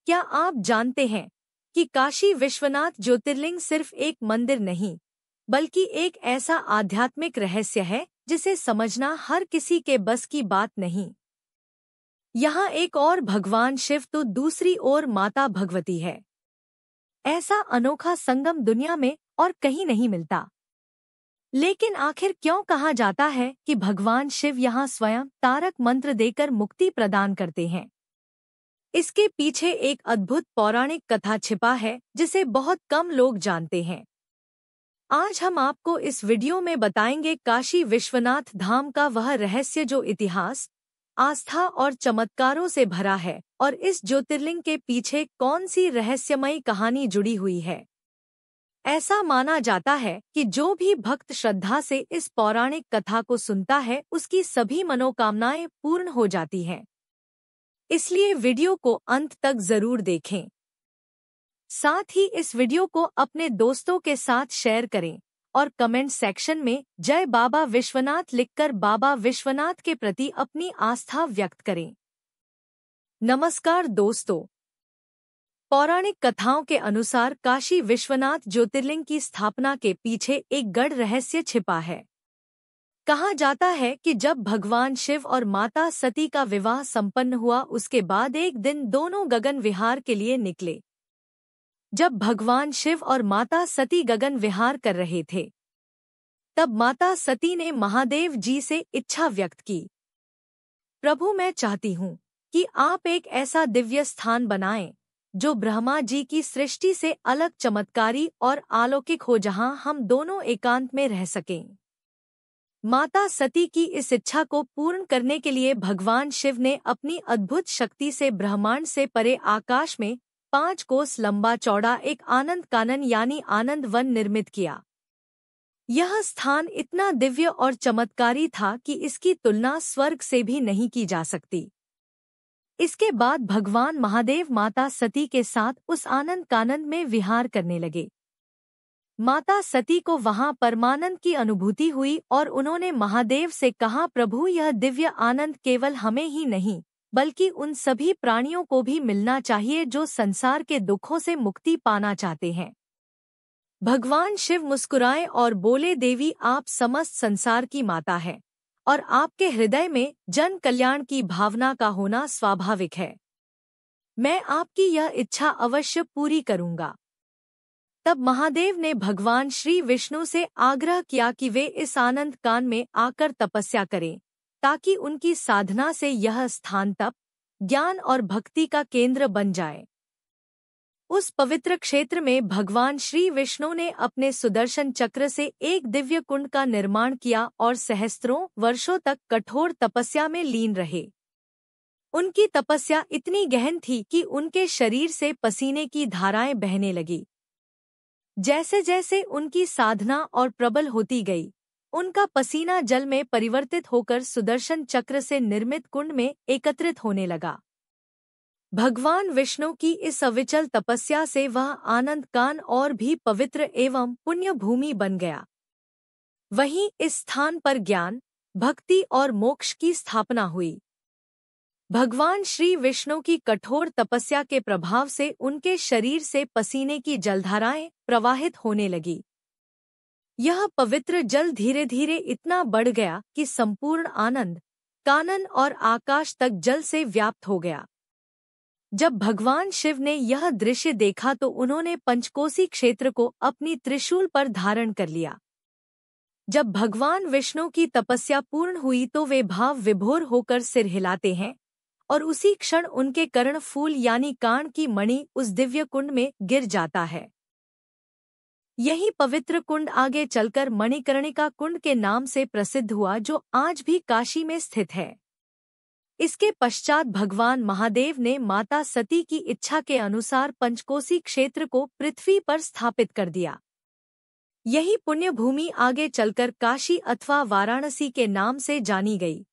क्या आप जानते हैं कि काशी विश्वनाथ ज्योतिर्लिंग सिर्फ एक मंदिर नहीं, बल्कि एक ऐसा आध्यात्मिक रहस्य है जिसे समझना हर किसी के बस की बात नहीं। यहाँ एक और भगवान शिव तो दूसरी ओर माता भगवती है। ऐसा अनोखा संगम दुनिया में और कहीं नहीं मिलता। लेकिन आखिर क्यों कहा जाता है कि भगवान शिव यहाँ स्वयं तारक मंत्र देकर मुक्ति प्रदान करते हैं? इसके पीछे एक अद्भुत पौराणिक कथा छिपा है जिसे बहुत कम लोग जानते हैं। आज हम आपको इस वीडियो में बताएंगे काशी विश्वनाथ धाम का वह रहस्य जो इतिहास, आस्था और चमत्कारों से भरा है, और इस ज्योतिर्लिंग के पीछे कौन सी रहस्यमयी कहानी जुड़ी हुई है। ऐसा माना जाता है कि जो भी भक्त श्रद्धा से इस पौराणिक कथा को सुनता है उसकी सभी मनोकामनाएं पूर्ण हो जाती हैं। इसलिए वीडियो को अंत तक जरूर देखें। साथ ही इस वीडियो को अपने दोस्तों के साथ शेयर करें और कमेंट सेक्शन में जय बाबा विश्वनाथ लिखकर बाबा विश्वनाथ के प्रति अपनी आस्था व्यक्त करें। नमस्कार दोस्तों, पौराणिक कथाओं के अनुसार काशी विश्वनाथ ज्योतिर्लिंग की स्थापना के पीछे एक गढ़ रहस्य छिपा है। कहा जाता है कि जब भगवान शिव और माता सती का विवाह संपन्न हुआ उसके बाद एक दिन दोनों गगन विहार के लिए निकले। जब भगवान शिव और माता सती गगन विहार कर रहे थे, तब माता सती ने महादेव जी से इच्छा व्यक्त की, प्रभु मैं चाहती हूँ कि आप एक ऐसा दिव्य स्थान बनाएं जो ब्रह्मा जी की सृष्टि से अलग, चमत्कारी और अलौकिक हो, जहां हम दोनों एकांत में रह सकें। माता सती की इस इच्छा को पूर्ण करने के लिए भगवान शिव ने अपनी अद्भुत शक्ति से ब्रह्मांड से परे आकाश में 5 कोस लंबा चौड़ा एक आनंद कानन यानी आनंद वन निर्मित किया। यह स्थान इतना दिव्य और चमत्कारी था कि इसकी तुलना स्वर्ग से भी नहीं की जा सकती। इसके बाद भगवान महादेव माता सती के साथ उस आनंद कानन में विहार करने लगे। माता सती को वहां परमानंद की अनुभूति हुई और उन्होंने महादेव से कहा, प्रभु यह दिव्य आनंद केवल हमें ही नहीं बल्कि उन सभी प्राणियों को भी मिलना चाहिए जो संसार के दुखों से मुक्ति पाना चाहते हैं। भगवान शिव मुस्कुराए और बोले, देवी आप समस्त संसार की माता है और आपके हृदय में जन कल्याण की भावना का होना स्वाभाविक है। मैं आपकी यह इच्छा अवश्य पूरी करूंगा। तब महादेव ने भगवान श्री विष्णु से आग्रह किया कि वे इस आनंद कान में आकर तपस्या करें ताकि उनकी साधना से यह स्थान तप, ज्ञान और भक्ति का केंद्र बन जाए। उस पवित्र क्षेत्र में भगवान श्री विष्णु ने अपने सुदर्शन चक्र से एक दिव्य कुंड का निर्माण किया और सहस्त्रों वर्षों तक कठोर तपस्या में लीन रहे। उनकी तपस्या इतनी गहन थी कि उनके शरीर से पसीने की धाराएं बहने लगी। जैसे जैसे उनकी साधना और प्रबल होती गई, उनका पसीना जल में परिवर्तित होकर सुदर्शन चक्र से निर्मित कुंड में एकत्रित होने लगा। भगवान विष्णु की इस अविचल तपस्या से वह आनंद कान और भी पवित्र एवं पुण्य भूमि बन गया। वहीं इस स्थान पर ज्ञान, भक्ति और मोक्ष की स्थापना हुई। भगवान श्री विष्णु की कठोर तपस्या के प्रभाव से उनके शरीर से पसीने की जलधाराएं प्रवाहित होने लगी। यह पवित्र जल धीरे धीरे इतना बढ़ गया कि संपूर्ण आनंद कानन और आकाश तक जल से व्याप्त हो गया। जब भगवान शिव ने यह दृश्य देखा तो उन्होंने पंचकोसी क्षेत्र को अपनी त्रिशूल पर धारण कर लिया। जब भगवान विष्णु की तपस्या पूर्ण हुई तो वे भाव विभोर होकर सिर हिलाते हैं और उसी क्षण उनके कर्ण फूल यानी कान की मणि उस दिव्य कुंड में गिर जाता है। यही पवित्र कुंड आगे चलकर मणिकर्णिका कुंड के नाम से प्रसिद्ध हुआ, जो आज भी काशी में स्थित है। इसके पश्चात भगवान महादेव ने माता सती की इच्छा के अनुसार पंचकोसी क्षेत्र को पृथ्वी पर स्थापित कर दिया। यही पुण्य भूमि आगे चलकर काशी अथवा वाराणसी के नाम से जानी गई।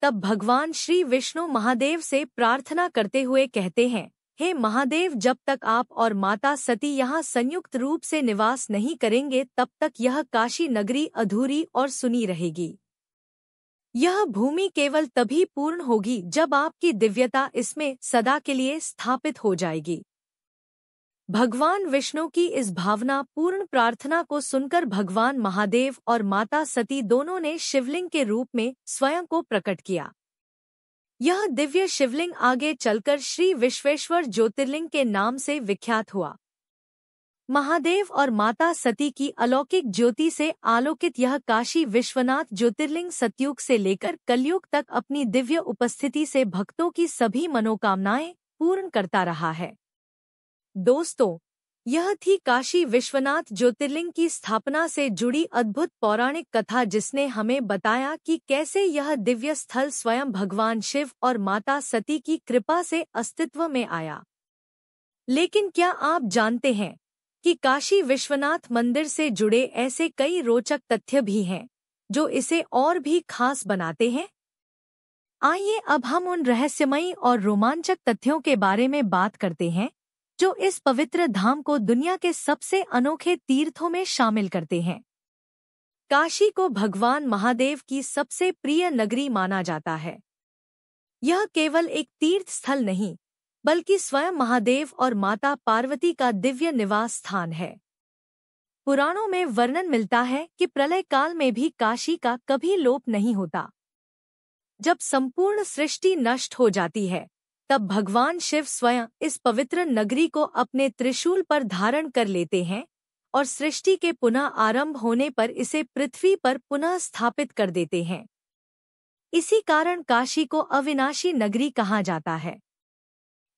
तब भगवान श्री विष्णु महादेव से प्रार्थना करते हुए कहते हैं, हे महादेव, जब तक आप और माता सती यहाँ संयुक्त रूप से निवास नहीं करेंगे तब तक यह काशी नगरी अधूरी और सुनी रहेगी। यह भूमि केवल तभी पूर्ण होगी जब आपकी दिव्यता इसमें सदा के लिए स्थापित हो जाएगी। भगवान विष्णु की इस भावना पूर्ण प्रार्थना को सुनकर भगवान महादेव और माता सती दोनों ने शिवलिंग के रूप में स्वयं को प्रकट किया। यह दिव्य शिवलिंग आगे चलकर श्री विश्वेश्वर ज्योतिर्लिंग के नाम से विख्यात हुआ। महादेव और माता सती की अलौकिक ज्योति से आलोकित यह काशी विश्वनाथ ज्योतिर्लिंग सतयुग से लेकर कलयुग तक अपनी दिव्य उपस्थिति से भक्तों की सभी मनोकामनाएं पूर्ण करता रहा है। दोस्तों, यह थी काशी विश्वनाथ ज्योतिर्लिंग की स्थापना से जुड़ी अद्भुत पौराणिक कथा, जिसने हमें बताया कि कैसे यह दिव्य स्थल स्वयं भगवान शिव और माता सती की कृपा से अस्तित्व में आया। लेकिन क्या आप जानते हैं कि काशी विश्वनाथ मंदिर से जुड़े ऐसे कई रोचक तथ्य भी हैं जो इसे और भी खास बनाते हैं? आइए अब हम उन रहस्यमयी और रोमांचक तथ्यों के बारे में बात करते हैं जो इस पवित्र धाम को दुनिया के सबसे अनोखे तीर्थों में शामिल करते हैं। काशी को भगवान महादेव की सबसे प्रिय नगरी माना जाता है। यह केवल एक तीर्थ स्थल नहीं, बल्कि स्वयं महादेव और माता पार्वती का दिव्य निवास स्थान है। पुराणों में वर्णन मिलता है कि प्रलय काल में भी काशी का कभी लोप नहीं होता। जब संपूर्ण सृष्टि नष्ट हो जाती है, तब भगवान शिव स्वयं इस पवित्र नगरी को अपने त्रिशूल पर धारण कर लेते हैं और सृष्टि के पुनः आरंभ होने पर इसे पृथ्वी पर पुनः स्थापित कर देते हैं। इसी कारण काशी को अविनाशी नगरी कहा जाता है।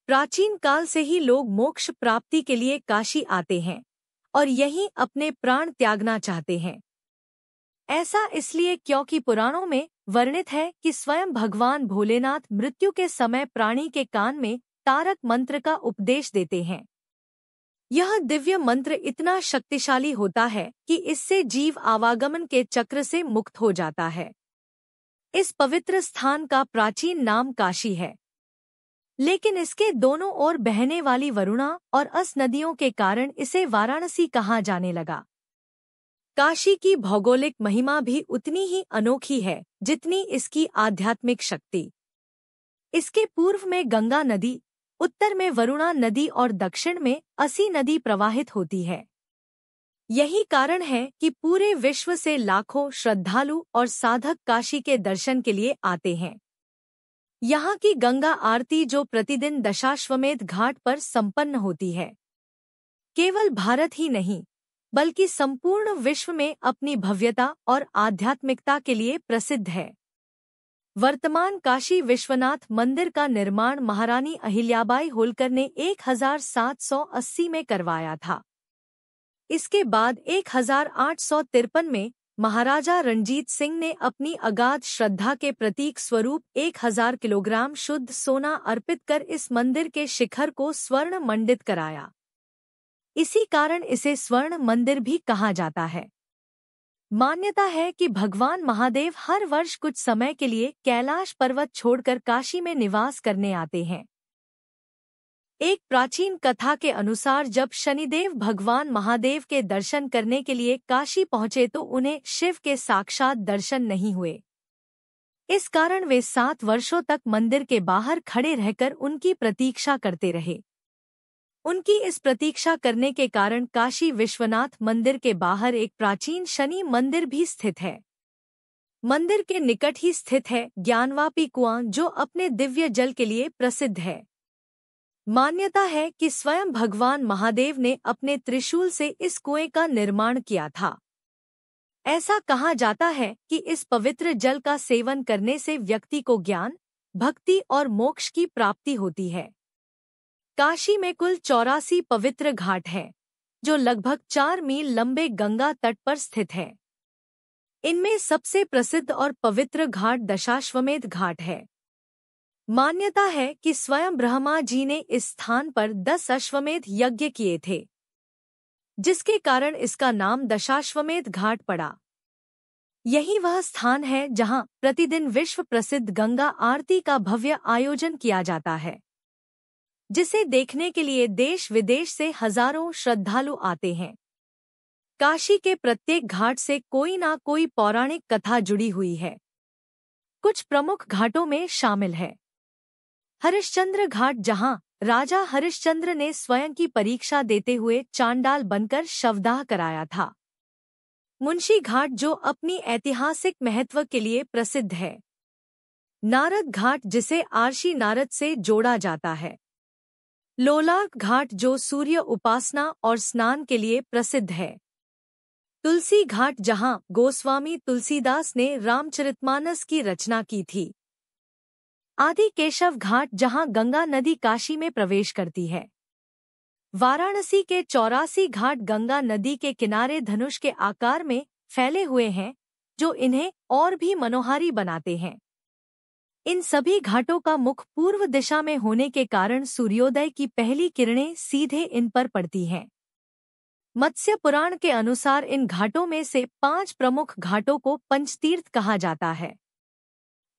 प्राचीन काल से ही लोग मोक्ष प्राप्ति के लिए काशी आते हैं और यहीं अपने प्राण त्यागना चाहते हैं। ऐसा इसलिए क्योंकि पुराणों में वर्णित है कि स्वयं भगवान भोलेनाथ मृत्यु के समय प्राणी के कान में तारक मंत्र का उपदेश देते हैं। यह दिव्य मंत्र इतना शक्तिशाली होता है कि इससे जीव आवागमन के चक्र से मुक्त हो जाता है। इस पवित्र स्थान का प्राचीन नाम काशी है, लेकिन इसके दोनों ओर बहने वाली वरुणा और अस नदियों के कारण इसे वाराणसी कहा जाने लगा। काशी की भौगोलिक महिमा भी उतनी ही अनोखी है जितनी इसकी आध्यात्मिक शक्ति। इसके पूर्व में गंगा नदी, उत्तर में वरुणा नदी और दक्षिण में असी नदी प्रवाहित होती है। यही कारण है कि पूरे विश्व से लाखों श्रद्धालु और साधक काशी के दर्शन के लिए आते हैं। यहाँ की गंगा आरती जो प्रतिदिन दशाश्वमेध घाट पर संपन्न होती है, केवल भारत ही नहीं बल्कि संपूर्ण विश्व में अपनी भव्यता और आध्यात्मिकता के लिए प्रसिद्ध है। वर्तमान काशी विश्वनाथ मंदिर का निर्माण महारानी अहिल्याबाई होलकर ने 1780 में करवाया था। इसके बाद 1853 में महाराजा रणजीत सिंह ने अपनी अगाध श्रद्धा के प्रतीक स्वरूप 1000 किलोग्राम शुद्ध सोना अर्पित कर इस मंदिर के शिखर को स्वर्ण मंडित कराया। इसी कारण इसे स्वर्ण मंदिर भी कहा जाता है। मान्यता है कि भगवान महादेव हर वर्ष कुछ समय के लिए कैलाश पर्वत छोड़कर काशी में निवास करने आते हैं। एक प्राचीन कथा के अनुसार जब शनिदेव भगवान महादेव के दर्शन करने के लिए काशी पहुंचे तो उन्हें शिव के साक्षात दर्शन नहीं हुए। इस कारण वे 7 वर्षों तक मंदिर के बाहर खड़े रहकर उनकी प्रतीक्षा करते रहे। उनकी इस प्रतीक्षा करने के कारण काशी विश्वनाथ मंदिर के बाहर एक प्राचीन शनि मंदिर भी स्थित है। मंदिर के निकट ही स्थित है ज्ञानवापी कुआं, जो अपने दिव्य जल के लिए प्रसिद्ध है। मान्यता है कि स्वयं भगवान महादेव ने अपने त्रिशूल से इस कुएं का निर्माण किया था। ऐसा कहा जाता है कि इस पवित्र जल का सेवन करने से व्यक्ति को ज्ञान, भक्ति और मोक्ष की प्राप्ति होती है। काशी में कुल 84 पवित्र घाट हैं, जो लगभग 4 मील लंबे गंगा तट पर स्थित है। इनमें सबसे प्रसिद्ध और पवित्र घाट दशाश्वमेध घाट है। मान्यता है कि स्वयं ब्रह्मा जी ने इस स्थान पर 10 अश्वमेध यज्ञ किए थे, जिसके कारण इसका नाम दशाश्वमेध घाट पड़ा। यही वह स्थान है जहां प्रतिदिन विश्व प्रसिद्ध गंगा आरती का भव्य आयोजन किया जाता है, जिसे देखने के लिए देश विदेश से हजारों श्रद्धालु आते हैं। काशी के प्रत्येक घाट से कोई ना कोई पौराणिक कथा जुड़ी हुई है। कुछ प्रमुख घाटों में शामिल है हरिश्चंद्र घाट, जहां राजा हरिश्चंद्र ने स्वयं की परीक्षा देते हुए चांडाल बनकर शवदाह कराया था। मुंशी घाट, जो अपनी ऐतिहासिक महत्व के लिए प्रसिद्ध है। नारद घाट, जिसे आर्षि नारद से जोड़ा जाता है। लोलार्क घाट, जो सूर्य उपासना और स्नान के लिए प्रसिद्ध है। तुलसी घाट, जहां गोस्वामी तुलसीदास ने रामचरितमानस की रचना की थी। आदि केशव घाट, जहां गंगा नदी काशी में प्रवेश करती है। वाराणसी के 84 घाट गंगा नदी के किनारे धनुष के आकार में फैले हुए हैं, जो इन्हें और भी मनोहारी बनाते हैं। इन सभी घाटों का मुख पूर्व दिशा में होने के कारण सूर्योदय की पहली किरणें सीधे इन पर पड़ती हैं। मत्स्य पुराण के अनुसार इन घाटों में से 5 प्रमुख घाटों को पंचतीर्थ कहा जाता है।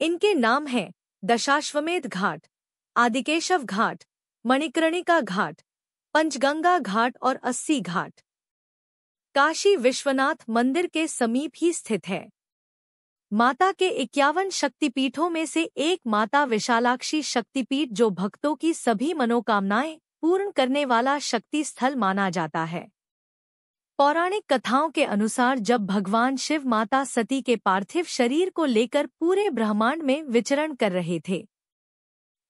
इनके नाम हैं दशाश्वमेध घाट, आदिकेशव घाट, मणिकर्णिका घाट, पंचगंगा घाट और 80 घाट। काशी विश्वनाथ मंदिर के समीप ही स्थित है। माता के 51 शक्तिपीठों में से एक माता विशालाक्षी शक्तिपीठ, जो भक्तों की सभी मनोकामनाएं पूर्ण करने वाला शक्ति स्थल माना जाता है। पौराणिक कथाओं के अनुसार जब भगवान शिव माता सती के पार्थिव शरीर को लेकर पूरे ब्रह्मांड में विचरण कर रहे थे,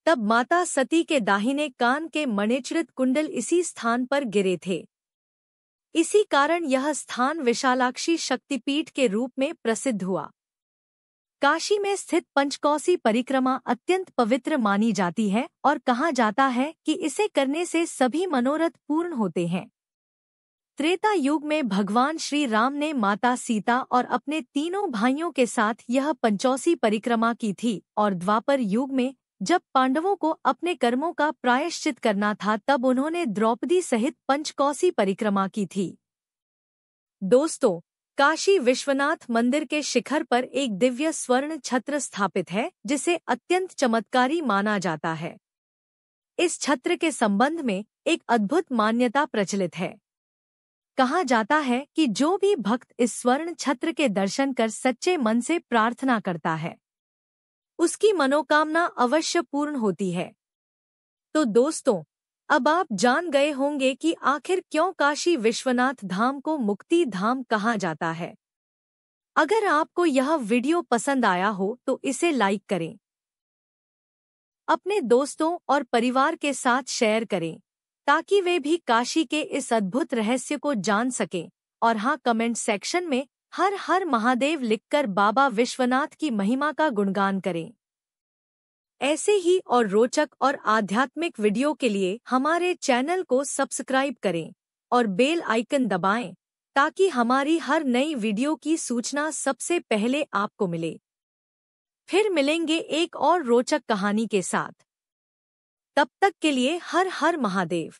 तब माता सती के दाहिने कान के मणिचृत कुंडल इसी स्थान पर गिरे थे। इसी कारण यह स्थान विशालाक्षी शक्तिपीठ के रूप में प्रसिद्ध हुआ। काशी में स्थित पंचकोसी परिक्रमा अत्यंत पवित्र मानी जाती है और कहा जाता है कि इसे करने से सभी मनोरथ पूर्ण होते हैं। त्रेता युग में भगवान श्री राम ने माता सीता और अपने तीनों भाइयों के साथ यह पंचकोसी परिक्रमा की थी, और द्वापर युग में जब पांडवों को अपने कर्मों का प्रायश्चित करना था, तब उन्होंने द्रौपदी सहित पंचकोसी परिक्रमा की थी। दोस्तों, काशी विश्वनाथ मंदिर के शिखर पर एक दिव्य स्वर्ण छत्र स्थापित है, जिसे अत्यंत चमत्कारी माना जाता है। इस छत्र के संबंध में एक अद्भुत मान्यता प्रचलित है। कहा जाता है कि जो भी भक्त इस स्वर्ण छत्र के दर्शन कर सच्चे मन से प्रार्थना करता है, उसकी मनोकामना अवश्य पूर्ण होती है। तो दोस्तों, अब आप जान गए होंगे कि आखिर क्यों काशी विश्वनाथ धाम को मुक्ति धाम कहा जाता है। अगर आपको यह वीडियो पसंद आया हो तो इसे लाइक करें, अपने दोस्तों और परिवार के साथ शेयर करें, ताकि वे भी काशी के इस अद्भुत रहस्य को जान सकें। और हाँ, कमेंट सेक्शन में हर हर महादेव लिखकर बाबा विश्वनाथ की महिमा का गुणगान करें। ऐसे ही और रोचक और आध्यात्मिक वीडियो के लिए हमारे चैनल को सब्सक्राइब करें और बेल आइकन दबाएं, ताकि हमारी हर नई वीडियो की सूचना सबसे पहले आपको मिले। फिर मिलेंगे एक और रोचक कहानी के साथ। तब तक के लिए हर हर महादेव।